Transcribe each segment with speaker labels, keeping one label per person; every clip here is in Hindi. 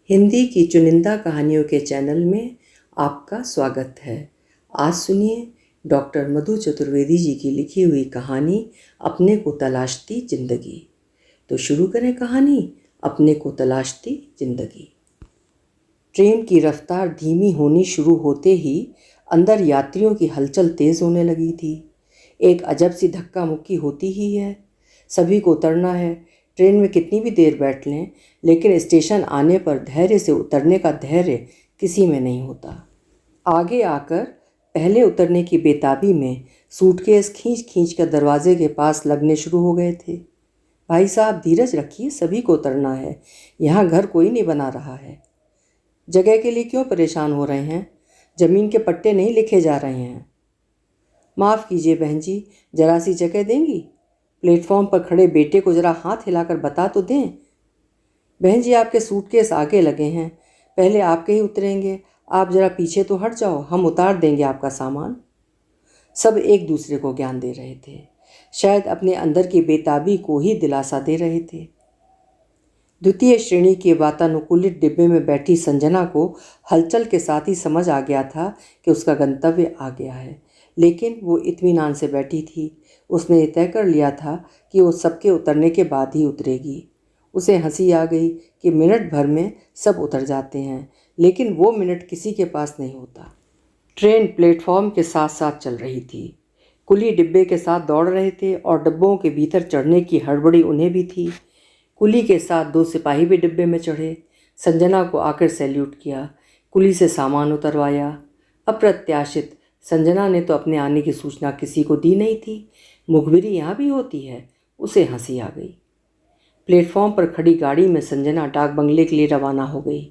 Speaker 1: हिंदी की चुनिंदा कहानियों के चैनल में आपका स्वागत है। आज सुनिए डॉक्टर मधु चतुर्वेदी जी की लिखी हुई कहानी अपने को तलाशती जिंदगी। तो शुरू करें कहानी अपने को तलाशती जिंदगी। ट्रेन की रफ्तार धीमी होनी शुरू होते ही अंदर यात्रियों की हलचल तेज होने लगी थी। एक अजब सी धक्का मुक्की होती ही है। सभी को उतरना है। ट्रेन में कितनी भी देर बैठ लें, लेकिन स्टेशन आने पर धैर्य से उतरने का धैर्य किसी में नहीं होता। आगे आकर पहले उतरने की बेताबी में सूटकेस खींच खींच कर दरवाजे के पास लगने शुरू हो गए थे। भाई साहब धीरज रखिए, सभी को उतरना है। यहाँ घर कोई नहीं बना रहा है। जगह के लिए क्यों परेशान हो रहे हैं? ज़मीन के पट्टे नहीं लिखे जा रहे हैं। माफ़ कीजिए बहन जी, जरा सी जगह देंगी? प्लेटफॉर्म पर खड़े बेटे को ज़रा हाथ हिलाकर बता तो दें। बहन जी, आपके सूटकेस आगे लगे हैं, पहले आपके ही उतरेंगे। आप ज़रा पीछे तो हट जाओ, हम उतार देंगे आपका सामान। सब एक दूसरे को ज्ञान दे रहे थे, शायद अपने अंदर की बेताबी को ही दिलासा दे रहे थे। द्वितीय श्रेणी के वातानुकूलित डिब्बे में बैठी संजना को हलचल के साथ ही समझ आ गया था कि उसका गंतव्य आ गया है, लेकिन वो इत्मीनान से बैठी थी। उसने ये तय कर लिया था कि वो सबके उतरने के बाद ही उतरेगी। उसे हंसी आ गई कि मिनट भर में सब उतर जाते हैं, लेकिन वो मिनट किसी के पास नहीं होता। ट्रेन प्लेटफॉर्म के साथ साथ चल रही थी। कुली डिब्बे के साथ दौड़ रहे थे और डिब्बों के भीतर चढ़ने की हड़बड़ी उन्हें भी थी। कुली के साथ दो सिपाही भी डिब्बे में चढ़े। संजना को आकर सैल्यूट किया, कुली से सामान उतरवाया। अप्रत्याशित, संजना ने तो अपने आने की सूचना किसी को दी नहीं थी। मुखबिरी यहाँ भी होती है। उसे हंसी आ गई। प्लेटफॉर्म पर खड़ी गाड़ी में संजना डाक बंगले के लिए रवाना हो गई।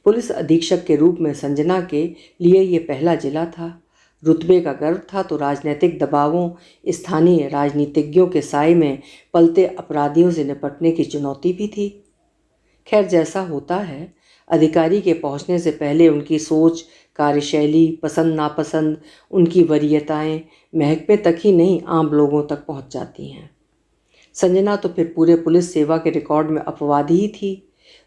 Speaker 1: पुलिस अधीक्षक के रूप में संजना के लिए ये पहला जिला था। रुतबे का गर्व था तो राजनीतिक दबावों, स्थानीय राजनीतिज्ञों के साए में पलते अपराधियों से निपटने की चुनौती भी थी। खैर, जैसा होता है, अधिकारी के पहुंचने से पहले उनकी सोच, कार्यशैली, पसंद नापसंद, उनकी वरीयताएं महकमे तक ही नहीं आम लोगों तक पहुंच जाती हैं। संजना तो फिर पूरे पुलिस सेवा के रिकॉर्ड में अपवाद ही थी।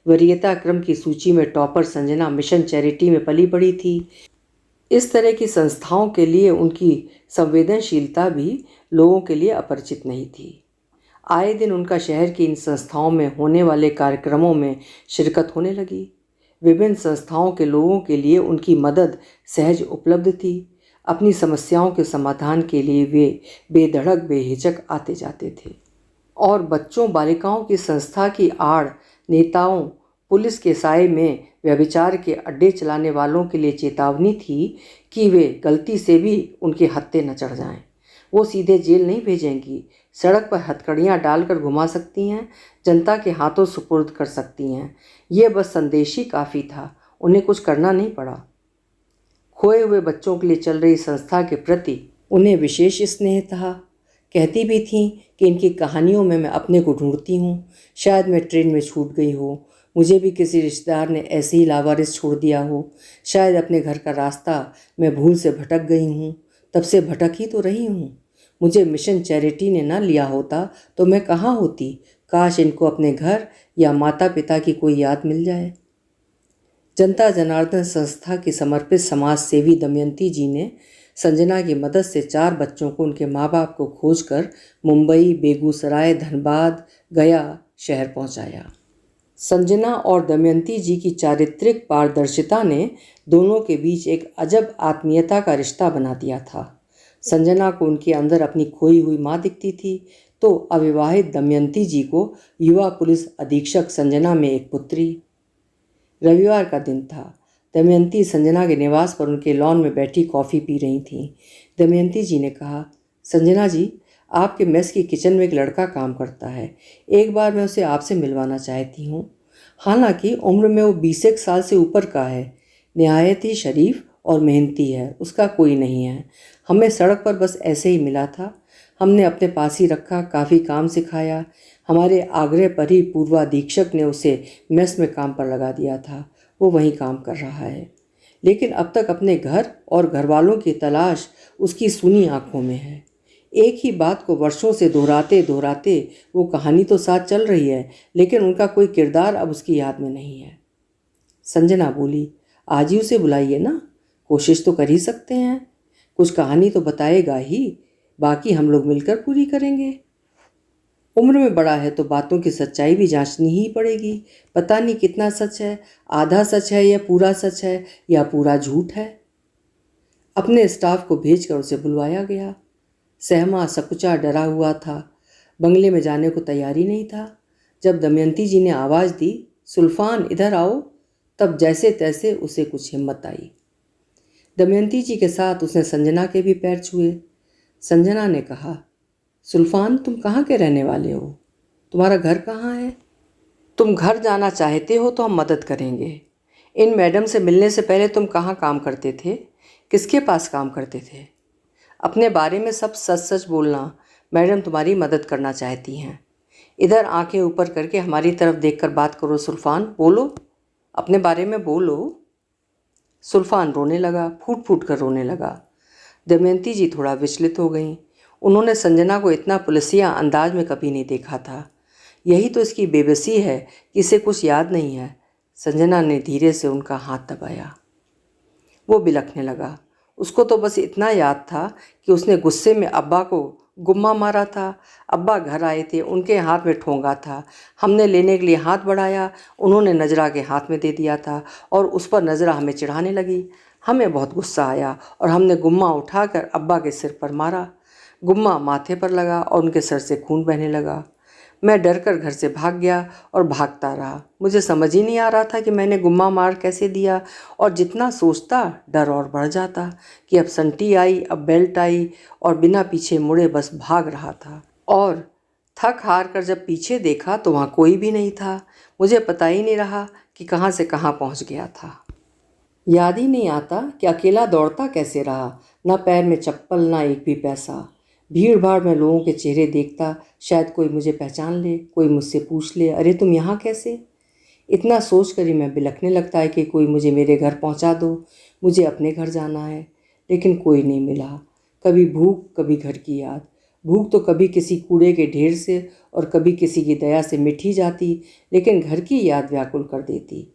Speaker 1: वरीयता क्रम की सूची में टॉपर संजना मिशन चैरिटी में पली बड़ी थी। इस तरह की संस्थाओं के लिए उनकी संवेदनशीलता भी लोगों के लिए अपरिचित नहीं थी। आए दिन उनका शहर की इन संस्थाओं में होने वाले कार्यक्रमों में शिरकत होने लगी। विभिन्न संस्थाओं के लोगों के लिए उनकी मदद सहज उपलब्ध थी। अपनी समस्याओं के समाधान के लिए वे बेधड़क बेहिचक आते जाते थे। और बच्चों बालिकाओं की संस्था की आड़ नेताओं, पुलिस के साए में व्यभिचार के अड्डे चलाने वालों के लिए चेतावनी थी कि वे गलती से भी उनके हत्थे न चढ़ जाएं। वो सीधे जेल नहीं भेजेंगी, सड़क पर हथकड़ियाँ डालकर घुमा सकती हैं, जनता के हाथों सुपुर्द कर सकती हैं। ये बस संदेश ही काफ़ी था, उन्हें कुछ करना नहीं पड़ा। खोए हुए बच्चों के लिए चल रही संस्था के प्रति उन्हें विशेष स्नेह था। कहती भी थीं कि इनकी कहानियों में मैं अपने को ढूंढती हूँ। शायद मैं ट्रेन में छूट गई हो, मुझे भी किसी रिश्तेदार ने ऐसे ही लावारिस छोड़ दिया हो। शायद अपने घर का रास्ता मैं भूल से भटक गई हूँ, तब से भटक ही तो रही हूँ। मुझे मिशन चैरिटी ने ना लिया होता तो मैं कहाँ होती। काश इनको अपने घर या माता पिता की कोई याद मिल जाए। जनता जनार्दन संस्था की समर्पित समाज सेवी दमयंती जी ने संजना की मदद से 4 बच्चों को उनके माँ बाप को खोजकर मुंबई, बेगूसराय, धनबाद, गया शहर पहुंचाया। संजना और दमयंती जी की चारित्रिक पारदर्शिता ने दोनों के बीच एक अजब आत्मीयता का रिश्ता बना दिया था। संजना को उनके अंदर अपनी खोई हुई माँ दिखती थी, तो अविवाहित दमयंती जी को युवा पुलिस अधीक्षक संजना में एक पुत्री। रविवार का दिन था। दमयंती संजना के निवास पर उनके लॉन में बैठी कॉफ़ी पी रही थीं। दमयंती जी ने कहा, संजना जी, आपके मेस की किचन में एक लड़का काम करता है। एक बार मैं उसे आपसे मिलवाना चाहती हूँ। हालांकि उम्र में वो 20 साल से ऊपर का है। निहायत ही शरीफ और मेहनती है। उसका कोई नहीं है। हमें सड़क पर बस ऐसे ही मिला था। हमने अपने पास ही रखा, काफ़ी काम सिखाया। हमारे आग्रह पर ही पूर्वाधीक्षक ने उसे मेस में काम पर लगा दिया था। वो वहीं काम कर रहा है, लेकिन अब तक अपने घर और घरवालों की तलाश उसकी सूनी आंखों में है। एक ही बात को वर्षों से दोहराते दोहराते वो कहानी तो साथ चल रही है, लेकिन उनका कोई किरदार अब उसकी याद में नहीं है। संजना बोली, आज ही उसे बुलाइए ना, कोशिश तो कर ही सकते हैं। कुछ कहानी तो बताएगा ही, बाकी हम लोग मिलकर पूरी करेंगे। उम्र में बड़ा है तो बातों की सच्चाई भी जांचनी ही पड़ेगी। पता नहीं कितना सच है, आधा सच है या पूरा सच है या पूरा झूठ है। अपने स्टाफ को भेजकर उसे बुलवाया गया। सहमा सकुचा डरा हुआ था, बंगले में जाने को तैयार ही नहीं था। जब दमयंती जी ने आवाज़ दी, सुल्फान इधर आओ, तब जैसे तैसे उसे कुछ हिम्मत आई। दमयंती जी के साथ उसने संजना के भी पैर छुए। संजना ने कहा, सुल्फान तुम कहाँ के रहने वाले हो? तुम्हारा घर कहाँ है? तुम घर जाना चाहते हो तो हम मदद करेंगे। इन मैडम से मिलने से पहले तुम कहाँ काम करते थे? किसके पास काम करते थे? अपने बारे में सब सच सच बोलना, मैडम तुम्हारी मदद करना चाहती हैं। इधर आंखें ऊपर करके हमारी तरफ देखकर बात करो सुल्फान, बोलो, अपने बारे में बोलो। सुल्फान रोने लगा, फूट फूट कर रोने लगा। दमयंती जी थोड़ा विचलित हो गईं। उन्होंने संजना को इतना पुलिसिया अंदाज में कभी नहीं देखा था। यही तो इसकी बेबसी है कि इसे कुछ याद नहीं है। संजना ने धीरे से उनका हाथ दबाया। वो बिलखने लगा। उसको तो बस इतना याद था कि उसने गुस्से में अब्बा को गुम्मा मारा था। अब्बा घर आए थे, उनके हाथ में ठोंगा था। हमने लेने के लिए हाथ बढ़ाया, उन्होंने नजरा के हाथ में दे दिया था और उस पर नजरा हमें चिढ़ाने लगी। हमें बहुत गुस्सा आया और हमने गुम्मा उठाकर अब्बा के सिर पर मारा। गुम्मा माथे पर लगा और उनके सर से खून बहने लगा। मैं डर कर घर से भाग गया और भागता रहा। मुझे समझ ही नहीं आ रहा था कि मैंने गुम्मा मार कैसे दिया, और जितना सोचता डर और बढ़ जाता कि अब संटी आई, अब बेल्ट आई, और बिना पीछे मुड़े बस भाग रहा था। और थक हार कर जब पीछे देखा तो वहाँ कोई भी नहीं था। मुझे पता ही नहीं रहा कि कहाँ से कहाँ पहुँच गया था। याद ही नहीं आता कि अकेला दौड़ता कैसे रहा, ना पैर में चप्पल, ना एक भी पैसा। भीड़ भाड़ में लोगों के चेहरे देखता, शायद कोई मुझे पहचान ले, कोई मुझसे पूछ ले, अरे तुम यहाँ कैसे? इतना सोच कर ही मैं बिलखने लगता है कि कोई मुझे मेरे घर पहुँचा दो, मुझे अपने घर जाना है। लेकिन कोई नहीं मिला। कभी भूख, कभी घर की याद। भूख तो कभी किसी कूड़े के ढेर से और कभी किसी की दया से मिट ही जाती, लेकिन घर की याद व्याकुल कर देती।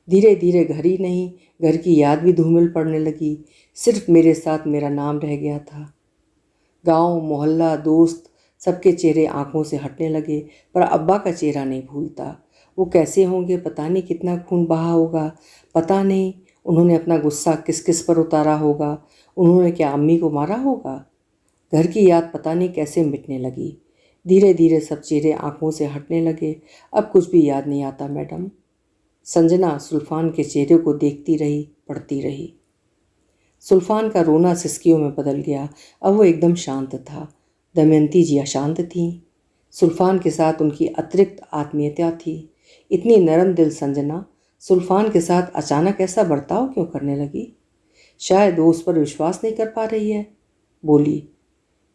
Speaker 1: धीरे धीरे घर ही नहीं, घर की याद भी धूमिल पड़ने लगी। सिर्फ मेरे साथ मेरा नाम रह गया था। गांव, मोहल्ला, दोस्त, सबके चेहरे आंखों से हटने लगे, पर अब्बा का चेहरा नहीं भूलता। वो कैसे होंगे, पता नहीं कितना खून बहा होगा, पता नहीं उन्होंने अपना गुस्सा किस किस पर उतारा होगा, उन्होंने क्या अम्मी को मारा होगा। घर की याद पता नहीं कैसे मिटने लगी। धीरे धीरे सब चेहरे आंखों से हटने लगे। अब कुछ भी याद नहीं आता मैडम। संजना सुल्फान के चेहरे को देखती रही, पढ़ती रही। सुल्फान का रोना सिसकियों में बदल गया। अब वो एकदम शांत था। दमयंती जी अशांत थीं। सुल्फान के साथ उनकी अतिरिक्त आत्मीयता थी। इतनी नरम दिल संजना सुल्फान के साथ अचानक ऐसा बर्ताव क्यों करने लगी? शायद वो उस पर विश्वास नहीं कर पा रही है। बोली,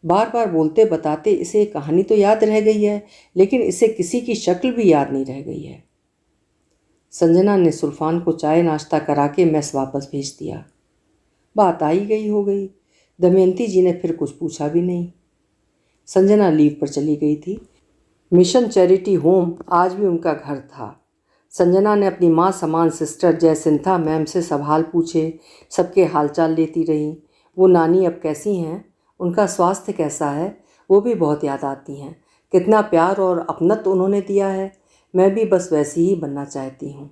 Speaker 1: बार बार बोलते बताते इसे एक कहानी तो याद रह गई है, लेकिन इसे किसी की शक्ल भी याद नहीं रह गई है। संजना ने सुल्फान को चाय नाश्ता करा के मेस वापस भेज दिया। बात आई गई हो गई। दमयंती जी ने फिर कुछ पूछा भी नहीं। संजना लीव पर चली गई थी। मिशन चैरिटी होम आज भी उनका घर था। संजना ने अपनी माँ समान सिस्टर जयसिंथा मैम से सब हाल पूछे, सबके हालचाल लेती रही। वो नानी अब कैसी हैं, उनका स्वास्थ्य कैसा है, वो भी बहुत याद आती हैं। कितना प्यार और अपनत्व उन्होंने दिया है, मैं भी बस वैसी ही बनना चाहती हूँ।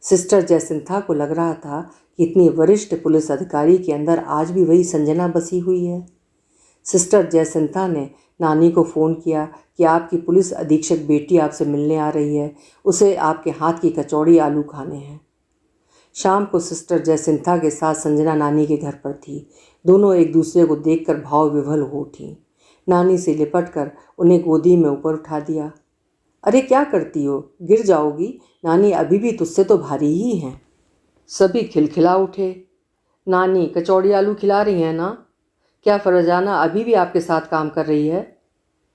Speaker 1: सिस्टर जयसिंथा को लग रहा था कि इतनी वरिष्ठ पुलिस अधिकारी के अंदर आज भी वही संजना बसी हुई है। सिस्टर जयसिंथा ने नानी को फ़ोन किया कि आपकी पुलिस अधीक्षक बेटी आपसे मिलने आ रही है, उसे आपके हाथ की कचौड़ी आलू खाने हैं। शाम को सिस्टर जयसिंथा के साथ संजना नानी के घर पर थी। दोनों एक दूसरे को देखकर भाव विभल हो उठी। नानी से लिपट कर उन्हें गोदी में ऊपर उठा दिया। अरे क्या करती हो, गिर जाओगी, नानी अभी भी तुझसे तो भारी ही हैं। सभी खिलखिला उठे। नानी कचौड़ी आलू खिला रही हैं ना? क्या फरजाना अभी भी आपके साथ काम कर रही है?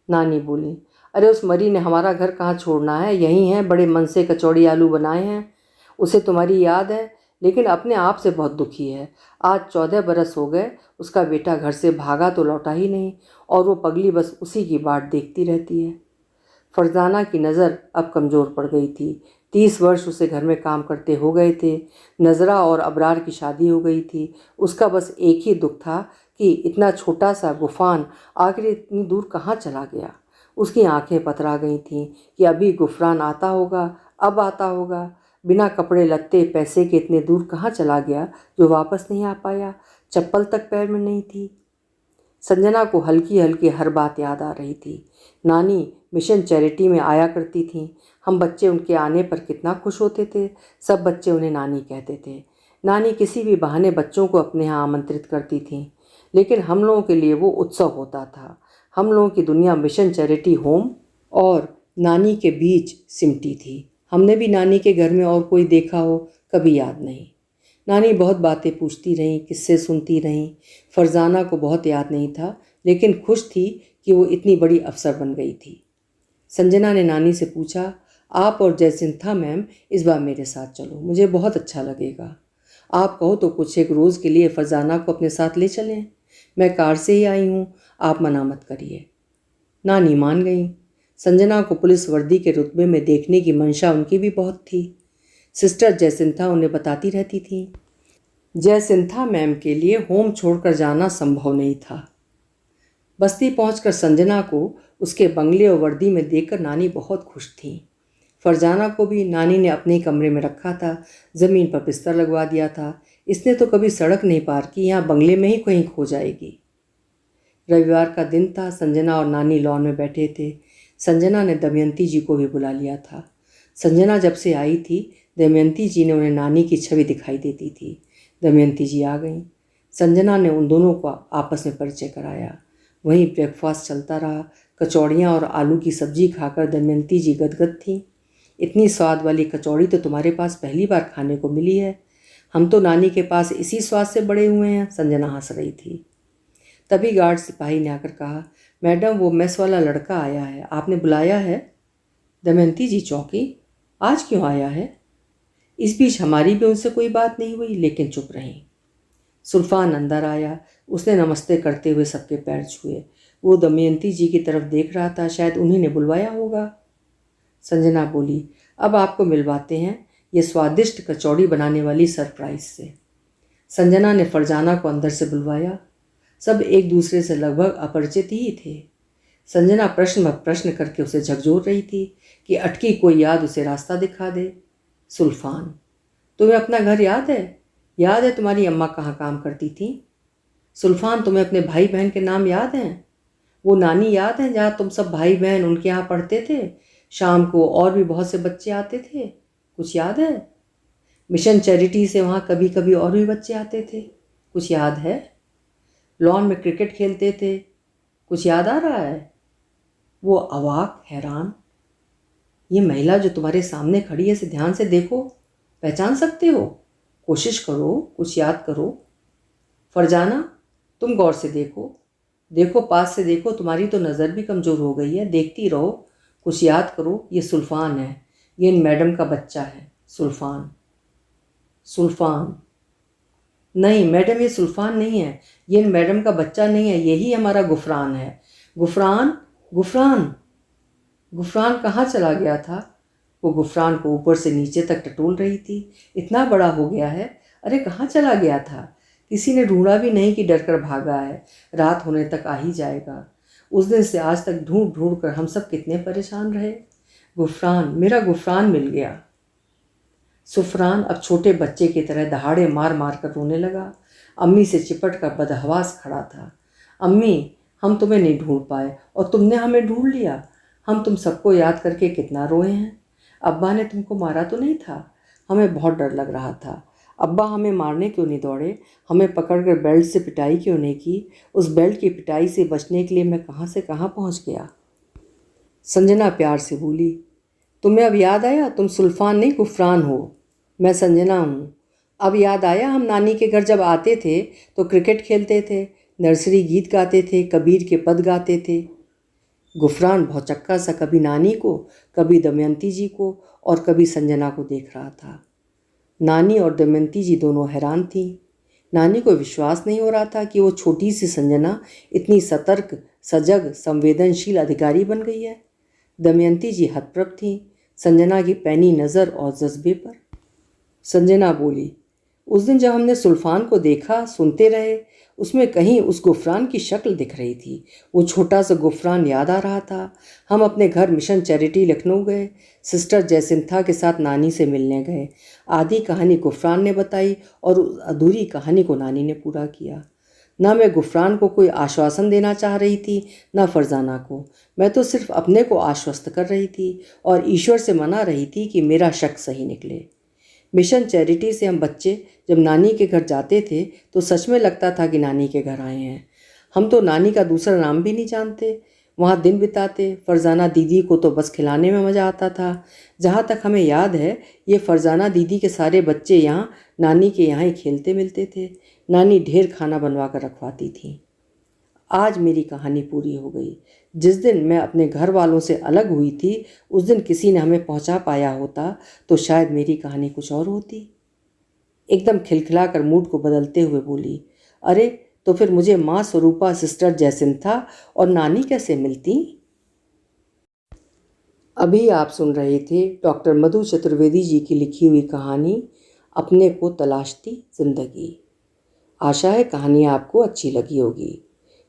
Speaker 1: नानी बोली, अरे उस मरी ने हमारा घर कहाँ छोड़ना है, यहीं है, बड़े मन से कचौड़ी आलू बनाए हैं। उसे तुम्हारी याद है, लेकिन अपने आप से बहुत दुखी है। आज 14 बरस हो गए, उसका बेटा घर से भागा तो लौटा ही नहीं, और वो पगली बस उसी की बाट देखती रहती है। फरजाना की नज़र अब कमज़ोर पड़ गई थी। 30 वर्ष उसे घर में काम करते हो गए थे। नज़रा और अबरार की शादी हो गई थी। उसका बस एक ही दुख था कि इतना छोटा सा गुफरान आखिर इतनी दूर कहाँ चला गया। उसकी आंखें पतरा गई थीं कि अभी गुफरान आता होगा, अब आता होगा। बिना कपड़े लत्ते पैसे के इतने दूर कहाँ चला गया जो वापस नहीं आ पाया। चप्पल तक पैर में नहीं थी। संजना को हल्की हल्की हर बात याद आ रही थी। नानी मिशन चैरिटी में आया करती थीं। हम बच्चे उनके आने पर कितना खुश होते थे। सब बच्चे उन्हें नानी कहते थे। नानी किसी भी बहाने बच्चों को अपने यहाँ आमंत्रित करती थीं, लेकिन हम लोगों के लिए वो उत्सव होता था। हम लोगों की दुनिया मिशन चैरिटी होम और नानी के बीच सिमटी थी। हमने भी नानी के घर में और कोई देखा हो कभी याद नहीं। नानी बहुत बातें पूछती रहीं, किस्से सुनती रहीं। फरजाना को बहुत याद नहीं था, लेकिन खुश थी कि वो इतनी बड़ी अफसर बन गई थी। संजना ने नानी से पूछा, आप और जयसिंथा मैम इस बार मेरे साथ चलो, मुझे बहुत अच्छा लगेगा। आप कहो तो कुछ एक रोज़ के लिए फरजाना को अपने साथ ले चलें। मैं कार से ही आई हूँ, आप मना मत करिए। नानी मान गई। संजना को पुलिस वर्दी के रुतबे में देखने की मंशा उनकी भी बहुत थी। सिस्टर जयसिंथा उन्हें बताती रहती थी। जयसिंथा मैम के लिए होम छोड़कर जाना संभव नहीं था। बस्ती पहुंचकर संजना को उसके बंगले और वर्दी में देखकर नानी बहुत खुश थी। फरजाना को भी नानी ने अपने कमरे में रखा था। ज़मीन पर बिस्तर लगवा दिया था। इसने तो कभी सड़क नहीं पार की, यहाँ बंगले में ही कहीं खो जाएगी। रविवार का दिन था। संजना और नानी लॉन में बैठे थे। संजना ने दमयंती जी को भी बुला लिया था। संजना जब से आई थी, दमयंती जी ने उन्हें नानी की छवि दिखाई देती थी। दमयंती जी आ गईं। संजना ने उन दोनों को आपस में परिचय कराया। वहीं ब्रेकफास्ट चलता रहा। कचौड़ियाँ और आलू की सब्जी खाकर दमयंती जी गदगद थीं। इतनी स्वाद वाली कचौड़ी तो तुम्हारे पास पहली बार खाने को मिली है। हम तो नानी के पास इसी स्वाद से बड़े हुए हैं। संजना हंस रही थी। तभी गार्ड सिपाही ने आकर कहा, मैडम वो मेस वाला लड़का आया है, आपने बुलाया है। दमयंती जी चौंकी, आज क्यों आया है? इस बीच हमारी भी उनसे कोई बात नहीं हुई, लेकिन चुप रहीं। सुल्फान अंदर आया। उसने नमस्ते करते हुए सबके पैर छुए। वो दमयंती जी की तरफ देख रहा था, शायद उन्हीं ने बुलवाया होगा। संजना बोली, अब आपको मिलवाते हैं ये स्वादिष्ट कचौड़ी बनाने वाली सरप्राइज से। संजना ने फरजाना को अंदर से बुलवाया। सब एक दूसरे से लगभग अपरिचित ही थे। संजना प्रश्न पर प्रश्न करके उसे झकझोर रही थी कि अटकी कोई याद उसे रास्ता दिखा दे। सुल्फान, तुम्हें अपना घर याद है? याद है तुम्हारी अम्मा कहाँ काम करती थी? सुल्फान, तुम्हें अपने भाई बहन के नाम याद हैं? वो नानी याद है जहाँ तुम सब भाई बहन उनके यहाँ पढ़ते थे? शाम को और भी बहुत से बच्चे आते थे, कुछ याद है? मिशन चैरिटी से वहाँ कभी कभी और भी बच्चे आते थे, कुछ याद है? लॉन में क्रिकेट खेलते थे, कुछ याद आ रहा है? वो अवाक, हैरान। ये महिला जो तुम्हारे सामने खड़ी है, इसे ध्यान से देखो, पहचान सकते हो? कोशिश करो, कुछ याद करो। फरजाना, तुम गौर से देखो, देखो, पास से देखो, तुम्हारी तो नज़र भी कमज़ोर हो गई है, देखती रहो, कुछ याद करो। ये सुल्फान है, ये इन मैडम का बच्चा है। सुल्फान। सुल्फान, नहीं मैडम, ये सुल्फान नहीं है, ये इन मैडम का बच्चा नहीं है, यही हमारा गुफरान है। गुफरान, गुफरान, गुफरान कहाँ चला गया था? वो गुफरान को ऊपर से नीचे तक टटोल रही थी। इतना बड़ा हो गया है, अरे कहाँ चला गया था? किसी ने ढूंढा भी नहीं कि डर कर भागा है। रात होने तक आ ही जाएगा। उस दिन से आज तक ढूंढ ढूंढ कर हम सब कितने परेशान रहे। गुफरान, मेरा गुफरान मिल गया। सुफरान अब छोटे बच्चे की तरह दहाड़े मार मार कर रोने लगा। अम्मी से चिपट कर बदहवास खड़ा था। अम्मी, हम तुम्हें नहीं ढूंढ पाए और तुमने हमें ढूंढ लिया। हम तुम सबको याद करके कितना रोए हैं। अब्बा ने तुमको मारा तो नहीं था? हमें बहुत डर लग रहा था। अब्बा हमें मारने क्यों नहीं दौड़े? हमें पकड़कर बेल्ट से पिटाई क्यों नहीं की? उस बेल्ट की पिटाई से बचने के लिए मैं कहाँ से कहाँ पहुँच गया। संजना प्यार से बोली, तुम्हें अब याद आया? तुम सुल्फान नहीं गुफरान हो। मैं संजना हूँ। अब याद आया? हम नानी के घर जब आते थे तो क्रिकेट खेलते थे, नर्सरी गीत गाते थे, कबीर के पद गाते थे। गुफरान भौचक्का सा कभी नानी को, कभी दमयंती जी को और कभी संजना को देख रहा था। नानी और दमयंती जी दोनों हैरान थीं। नानी को विश्वास नहीं हो रहा था कि वो छोटी सी संजना इतनी सतर्क, सजग, संवेदनशील अधिकारी बन गई है। दमयंती जी हतप्रभ थीं। संजना की पैनी नज़र और जज्बे पर। संजना बोली, उस दिन जब हमने सुल्फान को देखा, सुनते रहे, उसमें कहीं उस गुफरान की शक्ल दिख रही थी। वो छोटा सा गुफरान याद आ रहा था। हम अपने घर मिशन चैरिटी लखनऊ गए, सिस्टर जयसिंथा के साथ नानी से मिलने गए। आधी कहानी गुफरान ने बताई और उस अधूरी कहानी को नानी ने पूरा किया। ना मैं गुफरान को कोई आश्वासन देना चाह रही थी, ना फरजाना को। मैं तो सिर्फ अपने को आश्वस्त कर रही थी और ईश्वर से मना रही थी कि मेरा शक सही निकले। मिशन चैरिटी से हम बच्चे जब नानी के घर जाते थे तो सच में लगता था कि नानी के घर आए हैं। हम तो नानी का दूसरा नाम भी नहीं जानते। वहाँ दिन बिताते। फरजाना दीदी को तो बस खिलाने में मज़ा आता था। जहाँ तक हमें याद है, ये फरजाना दीदी के सारे बच्चे यहाँ नानी के यहाँ ही खेलते मिलते थे। नानी ढेर खाना बनवा कर रखवाती थी। आज मेरी कहानी पूरी हो गई। जिस दिन मैं अपने घर वालों से अलग हुई थी, उस दिन किसी ने हमें पहुंचा पाया होता तो शायद मेरी कहानी कुछ और होती। एकदम खिलखिला कर मूड को बदलते हुए बोली, अरे तो फिर मुझे माँ स्वरूपा, सिस्टर जयसिंथा और नानी कैसे मिलती? अभी आप सुन रहे थे डॉक्टर मधु चतुर्वेदी जी की लिखी हुई कहानी अपने को तलाशती जिंदगी। आशा है कहानी आपको अच्छी लगी होगी।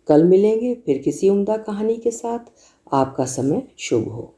Speaker 1: कल मिलेंगे फिर किसी उम्दा कहानी के साथ। आपका समय शुभ हो।